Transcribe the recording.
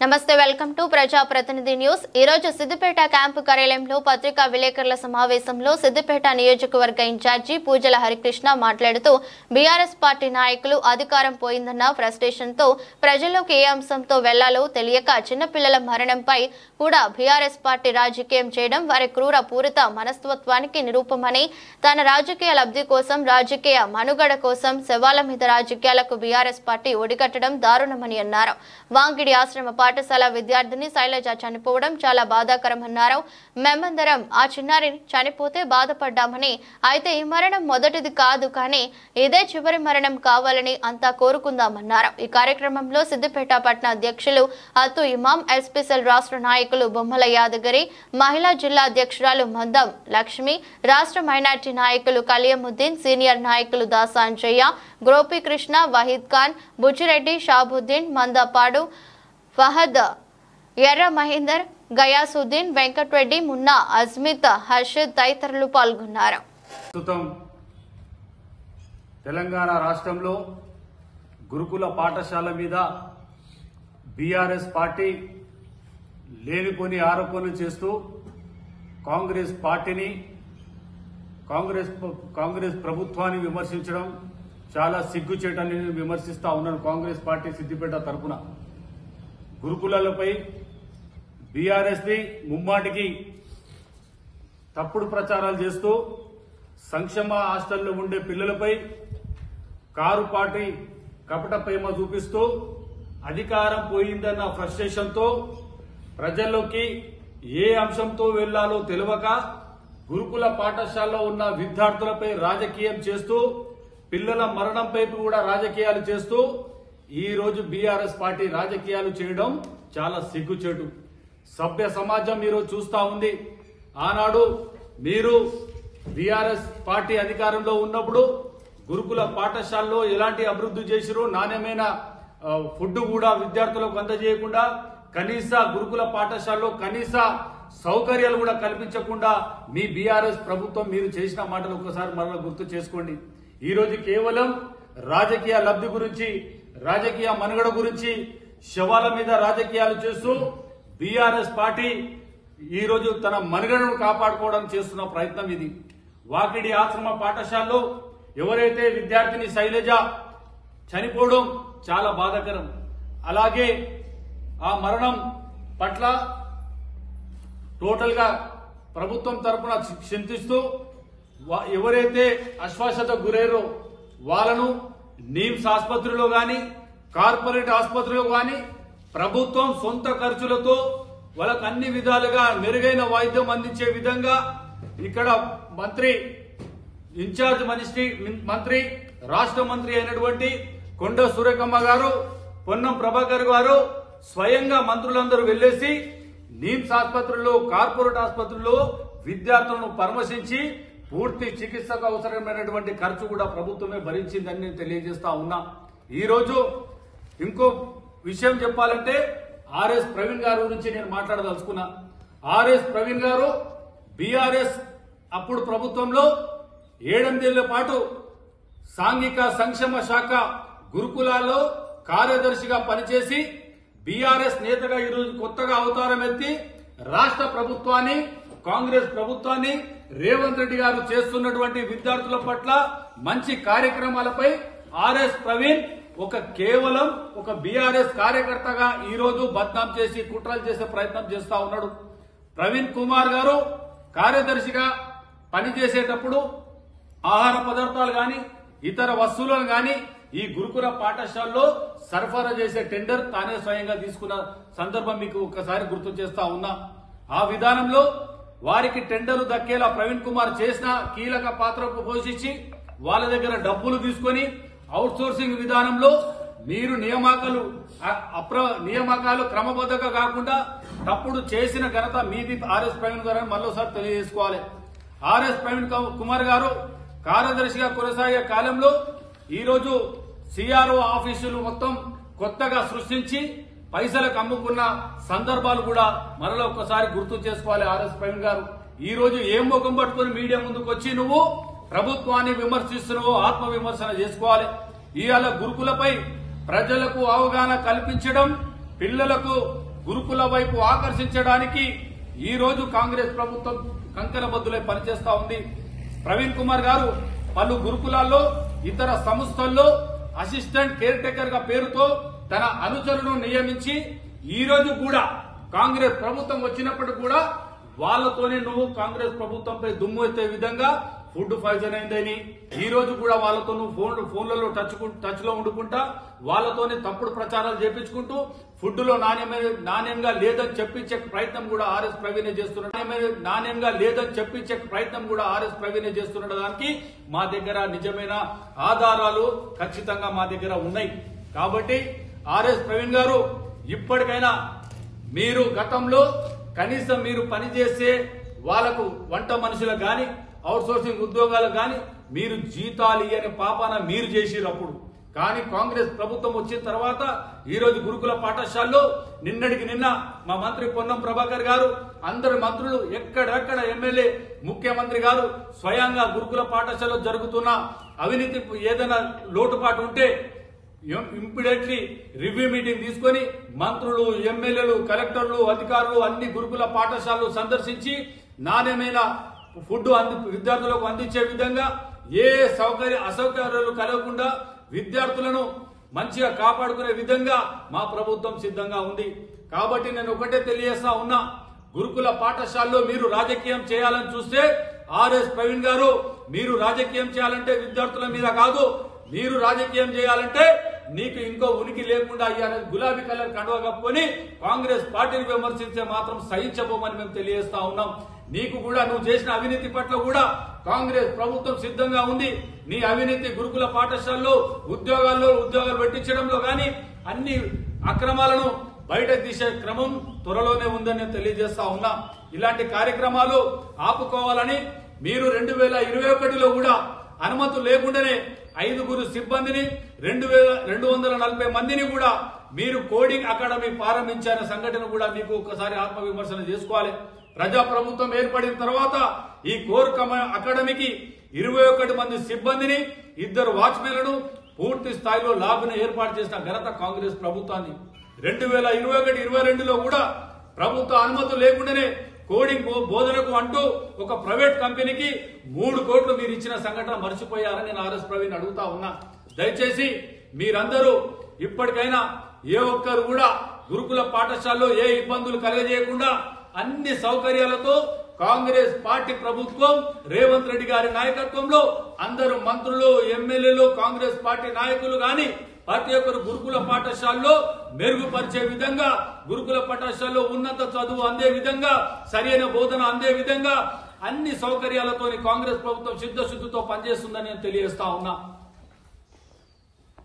నమస్తే welcome to ప్రజా ప్రతినిధి న్యూస్। ఈ రోజు సిద్దిపేట క్యాంపు కార్యాలయంలో పత్రికా విలేకరుల సమావేశంలో సిద్దిపేట నియోజకవర్గ ఇన్ఛార్జి పూజల హరికృష్ణ మాట్లాడుతూ బీఆర్ఎస్ పార్టీ నాయకులు అధికారం పోయిందన్న ఫ్రస్ట్రేషన్ తో ప్రజల్లోకి ఏ అంశంతో వెళ్లాలో తెలియక చిన్నపిల్లల మరణంపై కూడా బీఆర్ఎస్ పార్టీ రాజకీయం చేయడం వారి క్రూర పూరిత మనస్తత్వానికి నిరూపమని, తన రాజకీయ లబ్ధి కోసం రాజకీయ మనుగడ కోసం శవాల మీద రాజకీయాలకు బీఆర్ఎస్ పార్టీ ఒడిగట్టడం దారుణమని అన్నారు। వాంగిడి ఆశ్రమ పాఠశాల విద్యార్థిని శైలజ చనిపోవడం చాలా బాధాకరమన్నారు। మేమందరం ఆ చిన్నారి చనిపోతే బాధపడ్డామని, అయితే ఈ మరణం మొదటిది కాదు కానీ ఇదే చివరి మరణం కావాలని అంతా కోరుకుందామన్నారు। ఈ కార్యక్రమంలో సిద్దిపేట పట్టణ అధ్యక్షులు అతు ఇమాం, ఎస్పీసీఎల్ రాష్ట్ర నాయకులు బొమ్మల యాదగిరి, మహిళా జిల్లా అధ్యక్షురాలు మందం లక్ష్మి, రాష్ట్ర మైనార్టీ నాయకులు కలియముద్దీన్, సీనియర్ నాయకులు దాసాంజయ్య, గోపీకృష్ణ, వహీద్ ఖాన్, బుచ్చిరెడ్డి, షాబుద్దీన్, మందపాడు, ఫహద్, ఎర్ర మహేందర్, గయాసుద్దీన్, వెంకటరెడ్డి, మున్నా, అజ్మిత్, హర్షద్ తదితరులు పాల్గొన్నారు। తెలంగాణ రాష్ట్రంలో గురుకుల పాఠశాల మీద బీఆర్ఎస్ పార్టీ లేనిపోని ఆరోపణలు చేస్తూ కాంగ్రెస్ పార్టీని కాంగ్రెస్ ప్రభుత్వాన్ని విమర్శించడం చాలా సిగ్గుచేటని విమర్శిస్తా ఉన్నాను। కాంగ్రెస్ పార్టీ సిద్దిపేట తరపున గురుకులాలపై బీఆర్ఎస్ ని ముమ్మాటికి తప్పుడు ప్రచారాలు చేస్తూ సంక్షేమ హాస్టల్లో ఉండే పిల్లలపై కారు పార్టీ కపట ప్రేమ చూపిస్తూ అధికారం పోయిందన్న ఫ్రస్ట్రేషన్ తో ప్రజల్లోకి ఏ అంశంతో వెళ్లాలో తెలియక గురుకుల పాఠశాలలో ఉన్న విద్యార్థులపై రాజకీయం చేస్తూ పిల్లల మరణంపై కూడా రాజకీయాలు చేస్తూ ఈ రోజు బీఆర్ఎస్ పార్టీ రాజకీయాలు చేయడం చాలా సిగ్గుచేటు। సభ్య సమాజం ఈరోజు చూస్తా ఉంది। ఆనాడు మీరు బీఆర్ఎస్ పార్టీ అధికారంలో ఉన్నప్పుడు గురుకుల పాఠశాలలో ఎలాంటి అభివృద్ధి చేసిరో, నాణ్యమైన ఫుడ్ కూడా విద్యార్థులకు అందజేయకుండా, కనీస గురుకుల పాఠశాలలో కనీస సౌకర్యాలు కూడా కల్పించకుండా మీ బీఆర్ఎస్ ప్రభుత్వం మీరు చేసిన మాటలు ఒక్కసారి మరలా గుర్తు చేసుకోండి। ఈ రోజు కేవలం రాజకీయ లబ్ధి గురించి, రాజకీయ మనుగడ గురించి శవాల మీద రాజకీయాలు చేస్తూ బీఆర్ఎస్ పార్టీ ఈ రోజు తన మనుగడను కాపాడుకోవడం చేస్తున్న ప్రయత్నం ఇది। వాకిడి ఆశ్రమ పాఠశాలలో ఎవరైతే విద్యార్థిని శైలజ చనిపోవడం చాలా బాధాకరం। అలాగే ఆ మరణం పట్ల టోటల్ గా ప్రభుత్వం తరఫున చింతిస్తూ ఎవరైతే అశ్వాసతకు గురయ్యారో వాళ్ళను నీమ్స్ ఆసుపత్రిలో గాని, కార్పొరేట్ ఆసుపత్రిలో గాని ప్రభుత్వం సొంత ఖర్చులతో వాళ్ళకు అన్ని విధాలుగా మెరుగైన వైద్యం అందించే విధంగా ఇక్కడ మంత్రి, ఇన్ఛార్జ్ మంత్రి, రాష్ట్ర మంత్రి అయినటువంటి కొండ సురేఖమ్మ గారు, పొన్నం ప్రభాకర్ గారు స్వయంగా మంత్రులందరూ వెళ్లేసి నీమ్స్ ఆసుపత్రుల్లో, కార్పొరేట్ ఆసుపత్రుల్లో విద్యార్థులను పరామర్శించి పూర్తి చికిత్సకు అవసరమైనటువంటి ఖర్చు కూడా ప్రభుత్వమే భరించిందని నేను తెలియజేస్తా ఉన్నా। ఈ రోజు ఇంకో విషయం చెప్పాలంటే ఆర్ఎస్ ప్రవీణ్ గారి గురించి నేను మాట్లాడదలుచుకున్నా। ఆర్ఎస్ ప్రవీణ్ గారు బీఆర్ఎస్ అప్పుడు ప్రభుత్వంలో 7 ఏళ్ల పాటు సాంఘిక సంక్షేమ శాఖ గురుకులాల్లో కార్యదర్శిగా పనిచేసి బీఆర్ఎస్ నేతగా ఈరోజు కొత్తగా అవతారం ఎత్తి రాష్ట్ర ప్రభుత్వాన్ని, కాంగ్రెస్ ప్రభుత్వాన్ని, రేవంత్ రెడ్డి గారు చేస్తున్నటువంటి విద్యార్థుల పట్ల మంచి కార్యక్రమాలపై ఆర్ఎస్ ప్రవీణ్ కేవలం ఒక బీఆర్ఎస్ కార్యకర్తగా ఈ రోజు బద్నాం చేసి కుట్రలు చేసే ప్రయత్నం చేస్తా ఉన్నాడు। ప్రవీణ్ కుమార్ గారు కార్యదర్శిగా పనిచేసేటప్పుడు ఆహార పదార్థాలు గాని, ఇతర వస్తువులను గాని ఈ గురుకుల పాఠశాలలో సరఫరా చేసే టెండర్ తానే స్వయంగా తీసుకున్న సందర్భం మీకు ఒక్కసారి గుర్తు చేస్తా ఉన్నా। ఆ విధానంలో వారికి టెండర్ దక్కేలా ప్రవీణ్ కుమార్ చేసిన కీలక పాత్ర పోషించి వాళ్ళ దగ్గర డబ్బులు తీసుకుని అవుట్ సోర్సింగ్ విధానంలో మీరు నియామకాలు క్రమబద్ధంగా కాకుండా తప్పుడు చేసిన ఘనత మీది ఆర్ఎస్ ప్రవీణ్ గారు మరోసారి తెలియజేసుకోవాలి। ఆర్ఎస్ ప్రవీణ్ కుమార్ గారు కార్యదర్శిగా కొనసాగే కాలంలో ఈ రోజు సిఆర్ఓ ఆఫీసులు మొత్తం కొత్తగా సృష్టించి పైసలకు అమ్ముకున్న సందర్భాలు కూడా మరలా ఒక్కసారి గుర్తు చేసుకోవాలి। ఆర్ఎస్ ప్రవీణ్ గారు ఈ రోజు ఏం ముఖం పట్టుకుని మీడియా ముందుకు వచ్చి నువ్వు ప్రభుత్వాన్ని విమర్శిస్తున్నావు, ఆత్మ విమర్శన చేసుకోవాలి। ఇవాళ గురుకులపై ప్రజలకు అవగాహన కల్పించడం, పిల్లలకు గురుకుల వైపు ఆకర్షించడానికి ఈ రోజు కాంగ్రెస్ ప్రభుత్వం కంకణబద్దులై పనిచేస్తా ఉంది. ప్రవీణ్ కుమార్ గారు పలు గురుకులాల్లో ఇతర సంస్థల్లో అసిస్టెంట్ కేర్ టేకర్ గా పేరుతో తన అనుచరులను నియమించి ఈ రోజు కూడా కాంగ్రెస్ ప్రభుత్వం వచ్చినప్పుడు కూడా వాళ్లతోనే నువ్వు కాంగ్రెస్ ప్రభుత్వంపై దుమ్ము ఎత్తే విధంగా ఫుడ్ పాయిజన్ అయిందని ఈ రోజు కూడా వాళ్ళతో నువ్వు ఫోన్లలో టచ్ లో ఉండుకుంటా వాళ్ళతోనే తప్పుడు ప్రచారాలు చేపించుకుంటూ ఫుడ్ లో నాణ్యంగా లేదని చెప్పించే ప్రయత్నం కూడా ఆర్ఎస్ ప్రవీణ్ చేస్తున్న దానికి మా దగ్గర నిజమైన ఆధారాలు ఖచ్చితంగా మా దగ్గర ఉన్నాయి. కాబట్టి ఆర్ఎస్ ప్రవీణ్ గారు ఇప్పటికైనా మీరు గతంలో కనీసం మీరు పనిచేసే వాళ్లకు వంట మనుషులకు గాని అవుట్ సోర్సింగ్ ఉద్యోగాలకు గాని మీరు జీతాలు ఇయ్యని పాపాన మీరు చేసినప్పుడు కానీ కాంగ్రెస్ ప్రభుత్వం వచ్చిన తర్వాత ఈ రోజు గురుకుల పాఠశాలలో నిన్నటికి నిన్న మా మంత్రి పొన్నం ప్రభాకర్ గారు అందరు మంత్రులు ఎక్కడెక్కడ ఎమ్మెల్యే ముఖ్యమంత్రి గారు స్వయంగా గురుకుల పాఠశాలలో జరుగుతున్న అవినీతి ఏదైనా లోటుపాటు ఉంటే ఇమ్మీడియట్లీ రివ్యూ మీటింగ్ తీసుకొని మంత్రులు ఎమ్మెల్యేలు కలెక్టర్లు అధికారులు అన్ని గురుకుల పాఠశాలలు సందర్శించి నాణ్యమైన ఫుడ్ విద్యార్థులకు అందించే విధంగా ఏ అసౌకర్యాలు కలగకుండా విద్యార్థులను మంచిగా కాపాడుకునే విధంగా మా ప్రభుత్వం సిద్ధంగా ఉంది. కాబట్టి నేను ఒకటే తెలియజేస్తా ఉన్నా, గురుకుల పాఠశాలలో మీరు రాజకీయం చేయాలని చూస్తే ఆర్ఎస్ ప్రవీణ్ గారు మీరు రాజకీయం చేయాలంటే విద్యార్థుల మీద కాదు, మీరు రాజకీయం చేయాలంటే నీకు ఇంకో ఉనికి లేకుండా గులాబీ కలర్ కండువా కప్పుకొని కాంగ్రెస్ పార్టీని విమర్శించే మాత్రం సహించబోమని మేము తెలియజేస్తా ఉన్నాం. నీకు కూడా నువ్వు చేసిన అవినీతి పట్ల కూడా కాంగ్రెస్ ప్రభుత్వం సిద్ధంగా ఉంది. నీ అవినీతి గురుకుల పాఠశాలలో ఉద్యోగాలు పెట్టించడంలో గాని అన్ని అక్రమాలను బయటకు తీసే క్రమం త్వరలోనే ఉందని తెలియజేస్తా ఉన్నా. ఇలాంటి కార్యక్రమాలు ఆపుకోవాలని మీరు 2021లో కూడా అనుమతి లేకుండానే 5 సిబ్బందిని 240 మందిని కూడా మీరు కోడింగ్ అకాడమీ ప్రారంభించిన సంఘటన కూడా మీకు ఒకసారి ఆత్మవిమర్శన చేసుకోవాలి. ప్రజాప్రభుత్వం ఏర్పడిన తర్వాత ఈ కోర్ అకాడమీకి 21 మంది సిబ్బందిని 2 వాచ్మెన్లను పూర్తి స్థాయిలో ల్యాబ్ను ఏర్పాటు చేసిన ఘనత కాంగ్రెస్ ప్రభుత్వాన్ని. 2021-22లో కూడా ప్రభుత్వ అనుమతి లేకుండానే కోడింగ్ బోధనకు అంటూ ఒక ప్రైవేట్ కంపెనీకి 3 కోట్లు మీరు ఇచ్చిన సంఘటన మర్చిపోయారని నేను ఆర్ఎస్ ప్రవీణ్ అడుగుతా ఉన్నా. దయచేసి మీరందరూ ఇప్పటికైనా ఏ ఒక్కరు కూడా గురుకుల పాఠశాలలో ఏ ఇబ్బందులు కలగజేయకుండా అన్ని సౌకర్యాలతో కాంగ్రెస్ పార్టీ ప్రభుత్వం రేవంత్ రెడ్డి గారి నాయకత్వంలో అందరూ మంత్రులు ఎమ్మెల్యేలు కాంగ్రెస్ పార్టీ నాయకులు గాని ప్రతి ఒక్కరు గురుకుల పాఠశాలలో మెరుగుపరిచే విధంగా గురుకుల పాఠశాలలో ఉన్నత చదువు అందే విధంగా సరైన బోధన అందే విధంగా అన్ని సౌకర్యాలతో కాంగ్రెస్ ప్రభుత్వం సిద్ధశుద్ధితో పనిచేస్తుందని నేను తెలియజేస్తా ఉన్నా.